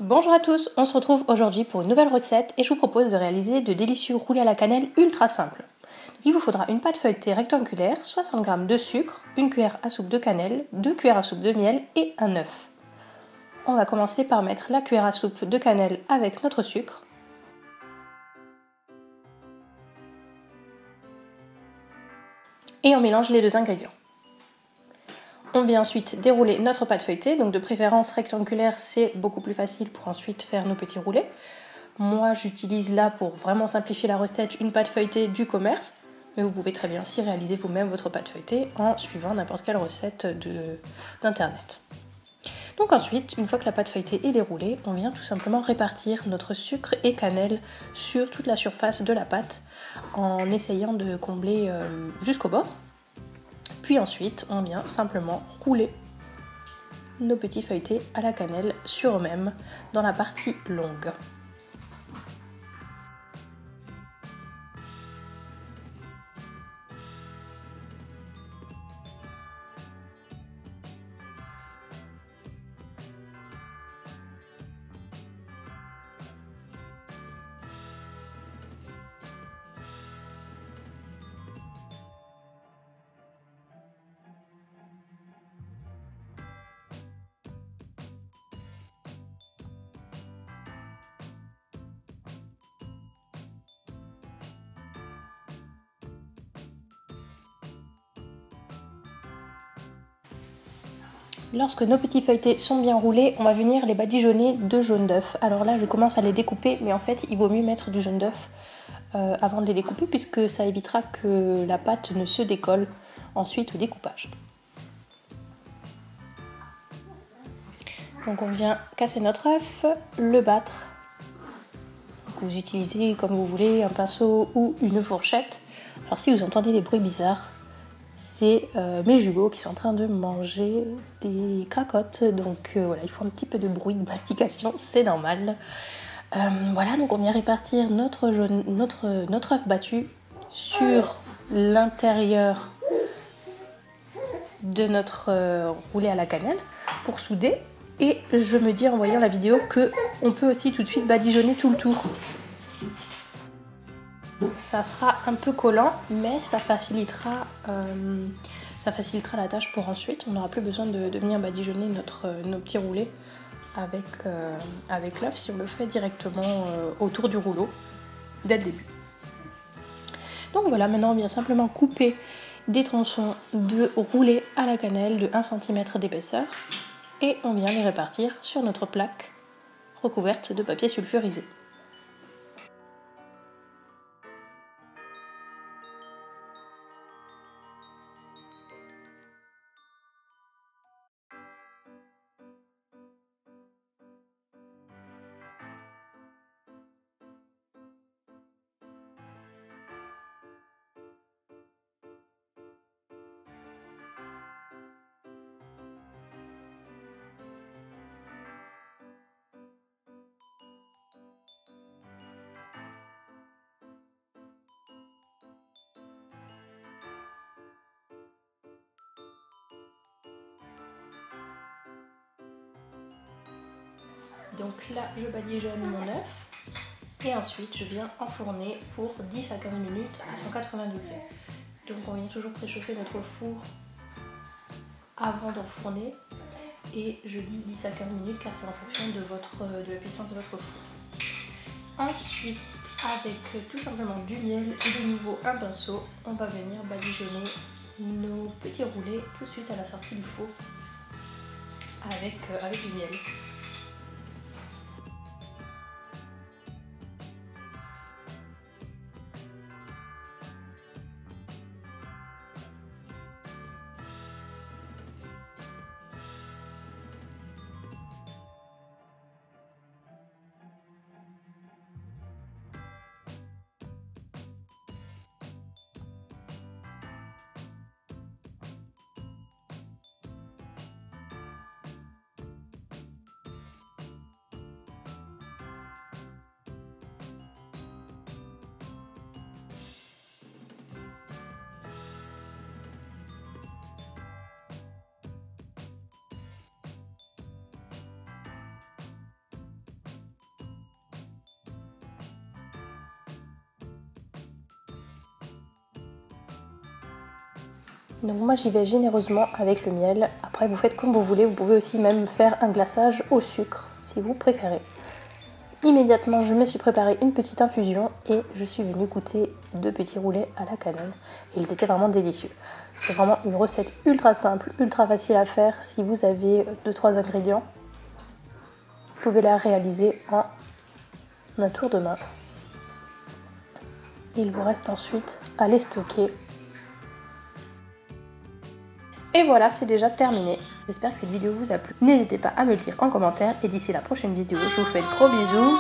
Bonjour à tous, on se retrouve aujourd'hui pour une nouvelle recette et je vous propose de réaliser de délicieux roulés à la cannelle ultra simples. Il vous faudra une pâte feuilletée rectangulaire, 60 g de sucre, une cuillère à soupe de cannelle, 2 cuillères à soupe de miel et un œuf. On va commencer par mettre la cuillère à soupe de cannelle avec notre sucre. Et on mélange les deux ingrédients. On vient ensuite dérouler notre pâte feuilletée, donc de préférence rectangulaire, c'est beaucoup plus facile pour ensuite faire nos petits roulés. Moi j'utilise là, pour vraiment simplifier la recette, une pâte feuilletée du commerce, mais vous pouvez très bien aussi réaliser vous-même votre pâte feuilletée en suivant n'importe quelle recette d'internet. Donc ensuite, une fois que la pâte feuilletée est déroulée, on vient tout simplement répartir notre sucre et cannelle sur toute la surface de la pâte en essayant de combler jusqu'au bord. Puis ensuite, on vient simplement rouler nos petits feuilletés à la cannelle sur eux-mêmes dans la partie longue. Lorsque nos petits feuilletés sont bien roulés, on va venir les badigeonner de jaune d'œuf. Alors là, je commence à les découper, mais en fait, il vaut mieux mettre du jaune d'œuf avant de les découper, puisque ça évitera que la pâte ne se décolle ensuite au découpage. Donc on vient casser notre œuf, le battre. Vous utilisez comme vous voulez un pinceau ou une fourchette. Alors si vous entendez des bruits bizarres, c'est mes jumeaux qui sont en train de manger des cracottes, donc voilà, ils font un petit peu de bruit de mastication, c'est normal. Voilà, donc on vient répartir notre œuf battu sur l'intérieur de notre roulé à la cannelle pour souder. Et je me dis en voyant la vidéo que on peut aussi tout de suite badigeonner tout le tour. Ça sera un peu collant, mais ça facilitera la tâche pour ensuite. On n'aura plus besoin de venir badigeonner nos petits roulés avec l'œuf si on le fait directement autour du rouleau dès le début. Donc voilà, maintenant on vient simplement couper des tronçons de roulés à la cannelle de 1 cm d'épaisseur et on vient les répartir sur notre plaque recouverte de papier sulfurisé. Donc là, je badigeonne mon œuf et ensuite je viens enfourner pour 10 à 15 minutes à 180 degrés. Donc on vient toujours préchauffer notre four avant d'enfourner et je dis 10 à 15 minutes car c'est en fonction de la puissance de votre four. Ensuite, avec tout simplement du miel et de nouveau un pinceau, on va venir badigeonner nos petits roulés tout de suite à la sortie du four avec du miel. Donc moi j'y vais généreusement avec le miel. Après vous faites comme vous voulez, vous pouvez aussi même faire un glaçage au sucre si vous préférez. Immédiatement je me suis préparé une petite infusion et je suis venue goûter 2 petits roulets à la cannelle. Et ils étaient vraiment délicieux. C'est vraiment une recette ultra simple, ultra facile à faire. Si vous avez 2-3 ingrédients, vous pouvez la réaliser en un tour de main. Il vous reste ensuite à les stocker. Et voilà, c'est déjà terminé. J'espère que cette vidéo vous a plu. N'hésitez pas à me le dire en commentaire. Et d'ici la prochaine vidéo, je vous fais de gros bisous.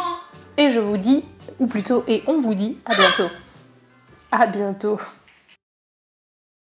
Et je vous dis, ou plutôt, et on vous dit à bientôt. À bientôt.